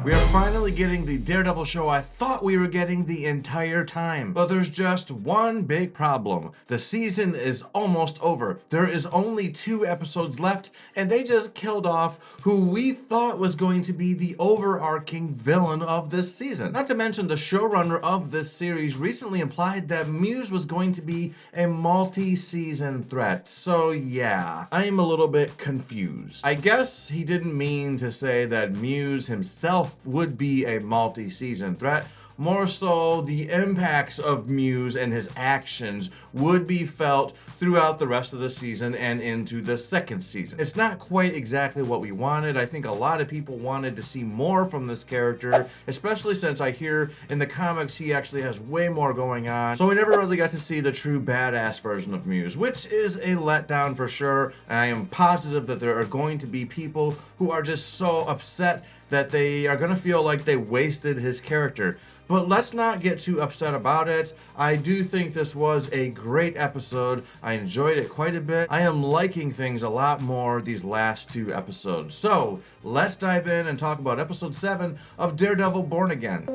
We are finally getting the Daredevil show I thought we were getting the entire time. But there's just one big problem. The season is almost over. There is only 2 episodes left, and they just killed off who we thought was going to be the overarching villain of this season. Not to mention the showrunner of this series recently implied that Muse was going to be a multi-season threat. So yeah, I am a little bit confused. I guess he didn't mean to say that Muse himself would be a multi-season threat. More so, the impacts of Muse and his actions would be felt throughout the rest of the season and into the second season. It's not quite exactly what we wanted. I think a lot of people wanted to see more from this character, especially since I hear in the comics he actually has way more going on. So we never really got to see the true badass version of Muse, which is a letdown for sure. And I am positive that there are going to be people who are just so upset that they are going to feel like they wasted his character. But let's not get too upset about it. I do think this was a great episode. I enjoyed it quite a bit. I am liking things a lot more these last 2 episodes. So let's dive in and talk about episode 7 of Daredevil Born Again.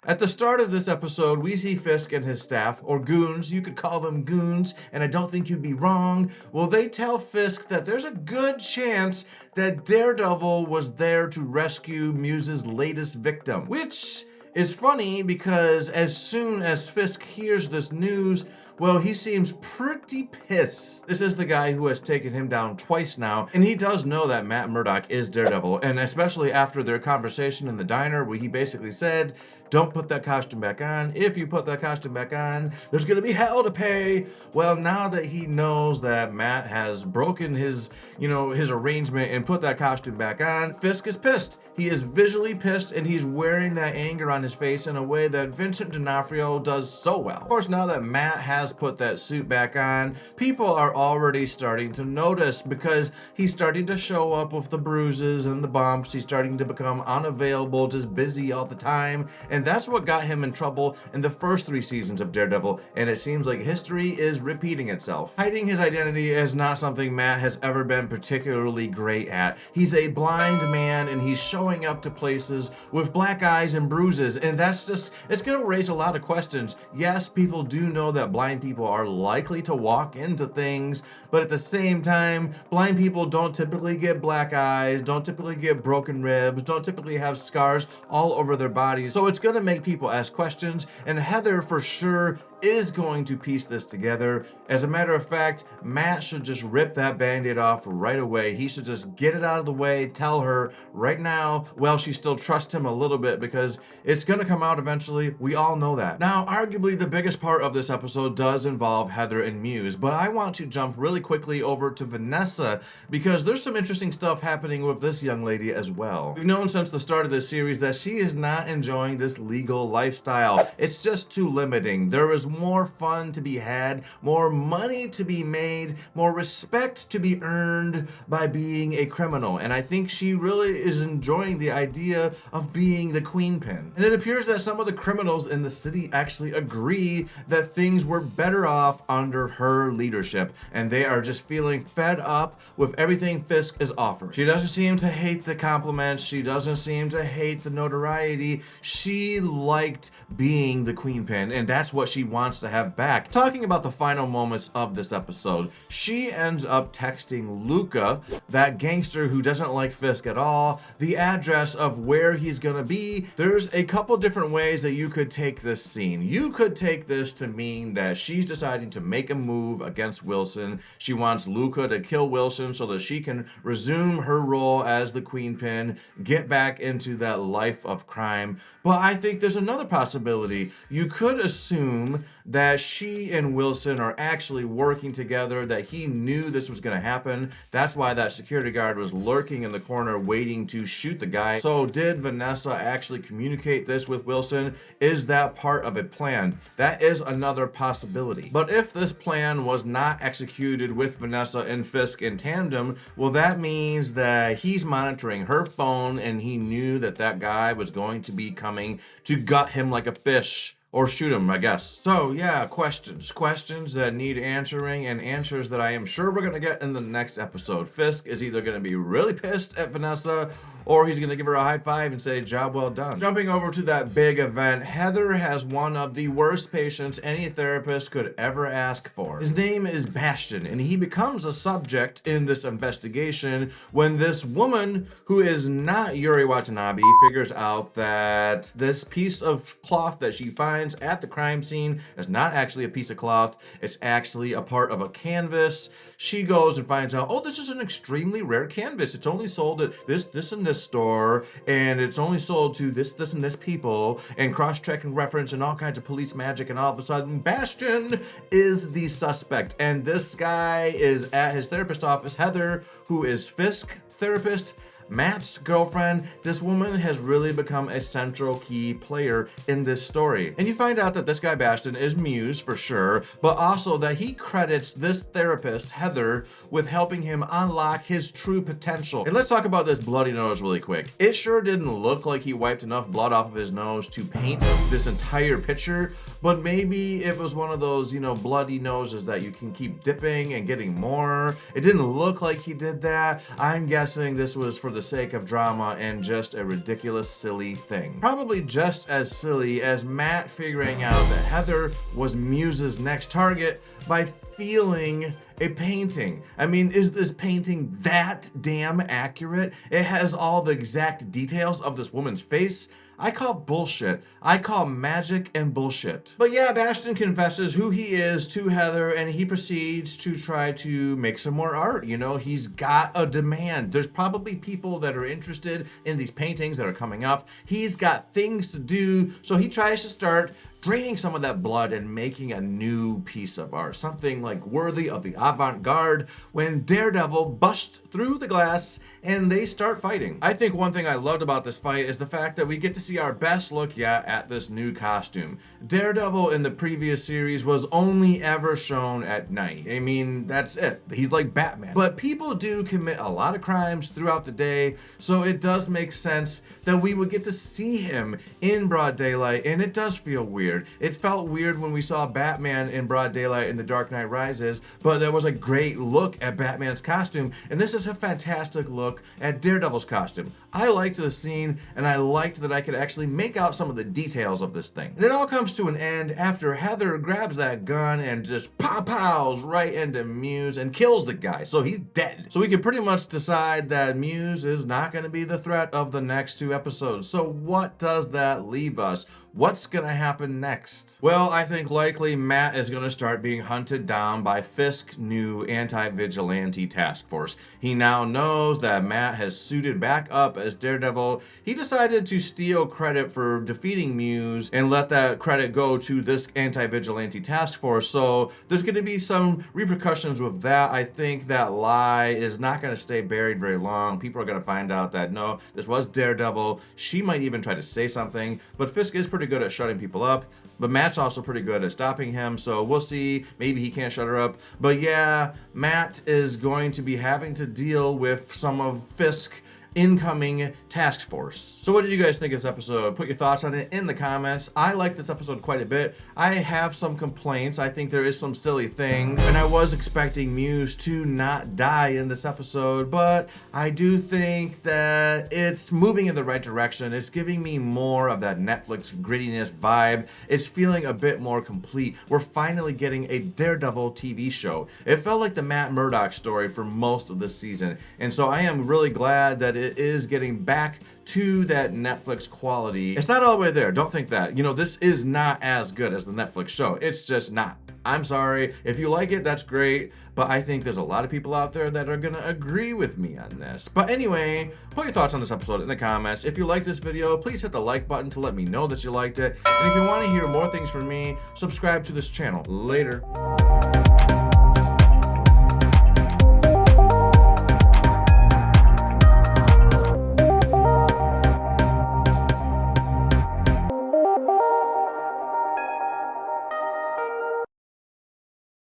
At the start of this episode, we see Fisk and his staff, or goons, you could call them goons, and I don't think you'd be wrong. Well, they tell Fisk that there's a good chance that Daredevil was there to rescue Muse's latest victim, which is funny because as soon as Fisk hears this news, well, he seems pretty pissed. This is the guy who has taken him down twice now, and he does know that Matt Murdock is Daredevil, and especially after their conversation in the diner where he basically said, don't put that costume back on. If you put that costume back on, there's gonna be hell to pay. Well, now that he knows that Matt has broken his arrangement and put that costume back on, Fisk is pissed. He is visually pissed, and he's wearing that anger on his face in a way that Vincent D'Onofrio does so well. Of course, now that Matt has put that suit back on, people are already starting to notice because he's starting to show up with the bruises and the bumps. He's starting to become unavailable, just busy all the time, and that's what got him in trouble in the first 3 seasons of Daredevil, and it seems like history is repeating itself. Hiding his identity is not something Matt has ever been particularly great at. He's a blind man, and he's showing up to places with black eyes and bruises, and that's just, it's gonna raise a lot of questions. Yes, people do know that blind people are likely to walk into things, but at the same time, blind people don't typically get black eyes, don't typically get broken ribs, don't typically have scars all over their bodies, so it's gonna make people ask questions, and Heather for sure is going to piece this together. As a matter of fact, Matt should just rip that band-aid off right away. He should just get it out of the way, tell her right now, well, she still trusts him a little bit because it's gonna come out eventually. We all know that. Now, arguably the biggest part of this episode does involve Heather and Muse, but I want to jump really quickly over to Vanessa because there's some interesting stuff happening with this young lady as well. We've known since the start of this series that she is not enjoying this legal lifestyle. It's just too limiting. There is more fun to be had, more money to be made, more respect to be earned by being a criminal. And I think she really is enjoying the idea of being the queenpin. And it appears that some of the criminals in the city actually agree that things were better off under her leadership. And they are just feeling fed up with everything Fisk is offered. She doesn't seem to hate the compliments. She doesn't seem to hate the notoriety. She liked being the queenpin, and that's what she wants to have back. Talking about the final moments of this episode, she ends up texting Luca, that gangster who doesn't like Fisk at all, the address of where he's gonna be. There's a couple different ways that you could take this scene. You could take this to mean that she's deciding to make a move against Wilson. She wants Luca to kill Wilson so that she can resume her role as the queenpin, get back into that life of crime. But I think there's another possibility. You could assume that she and Wilson are actually working together, that he knew this was going to happen. That's why that security guard was lurking in the corner waiting to shoot the guy. So did Vanessa actually communicate this with Wilson? Is that part of a plan? That is another possibility. But if this plan was not executed with Vanessa and Fisk in tandem, well, that means that he's monitoring her phone and he knew that that guy was going to be coming to gut him like a fish Or shoot him, I guess. So yeah, questions that need answering, and answers that I am sure we're gonna get in the next episode. Fisk is either gonna be really pissed at Vanessa, or he's gonna give her a high five and say, job well done. Jumping over to that big event, Heather has one of the worst patients any therapist could ever ask for. His name is Bastion, and he becomes a subject in this investigation when this woman, who is not Yuri Watanabe, figures out that this piece of cloth that she finds at the crime scene is not actually a piece of cloth, it's actually a part of a canvas. She goes and finds out, oh, this is an extremely rare canvas. It's only sold at this and this store, and it's only sold to this and this people, and cross-checking reference and all kinds of police magic, and all of a sudden Bastion is the suspect, and this guy is at his therapist office. Heather, who is Fisk therapist, Matt's girlfriend, this woman has really become a central key player in this story. And you find out that this guy Bastion is Muse for sure, but also that he credits this therapist, Heather, with helping him unlock his true potential. And let's talk about this bloody nose really quick. It sure didn't look like he wiped enough blood off of his nose to paint this entire picture, but maybe it was one of those, bloody noses that you can keep dipping and getting more. It didn't look like he did that. I'm guessing this was for the sake of drama and just a ridiculous, silly thing. Probably just as silly as Matt figuring out that Heather was Muse's next target by feeling a painting. I mean, is this painting that damn accurate? It has all the exact details of this woman's face. I call bullshit. I call magic and bullshit. But yeah, Bastion confesses who he is to Heather, and he proceeds to try to make some more art. He's got a demand. There's probably people that are interested in these paintings that are coming up. He's got things to do, so he tries to start draining some of that blood and making a new piece of art, something like worthy of the avant-garde, when Daredevil busts through the glass and they start fighting. I think one thing I loved about this fight is the fact that we get to see our best look yet at this new costume. Daredevil in the previous series was only ever shown at night. I mean, that's it. He's like Batman. But people do commit a lot of crimes throughout the day, so it does make sense that we would get to see him in broad daylight, and it does feel weird. It felt weird when we saw Batman in broad daylight in The Dark Knight Rises, but there was a great look at Batman's costume, and this is a fantastic look at Daredevil's costume. I liked the scene, and I liked that I could actually make out some of the details of this thing. And it all comes to an end after Heather grabs that gun and just pows right into Muse and kills the guy, so he's dead. So we can pretty much decide that Muse is not going to be the threat of the next two episodes. So what does that leave us? What's gonna happen next? Well, I think likely Matt is gonna start being hunted down by Fisk's new anti-vigilante task force. He now knows that Matt has suited back up as Daredevil. He decided to steal credit for defeating Muse and let that credit go to this anti-vigilante task force. So there's gonna be some repercussions with that. I think that lie is not gonna stay buried very long. People are gonna find out that no, this was Daredevil. She might even try to say something, but Fisk is pretty good at shutting people up, but Matt's also pretty good at stopping him, so we'll see. Maybe he can't shut her up, but yeah, Matt is going to be having to deal with some of Fisk's incoming task force. So what did you guys think of this episode? Put your thoughts on it in the comments. I like this episode quite a bit. I have some complaints. I think there is some silly things, and I was expecting Muse to not die in this episode, but I do think that it's moving in the right direction. It's giving me more of that Netflix grittiness vibe. It's feeling a bit more complete. We're finally getting a Daredevil TV show. It felt like the Matt Murdock story for most of this season, and so I am really glad that it is getting back to that Netflix quality. It's not all the way there, don't think that. This is not as good as the Netflix show. It's just not. I'm sorry. If you like it, that's great, but I think there's a lot of people out there that are gonna agree with me on this. But anyway, put your thoughts on this episode in the comments. If you like this video, please hit the like button to let me know that you liked it. And if you want to hear more things from me, subscribe to this channel. Later.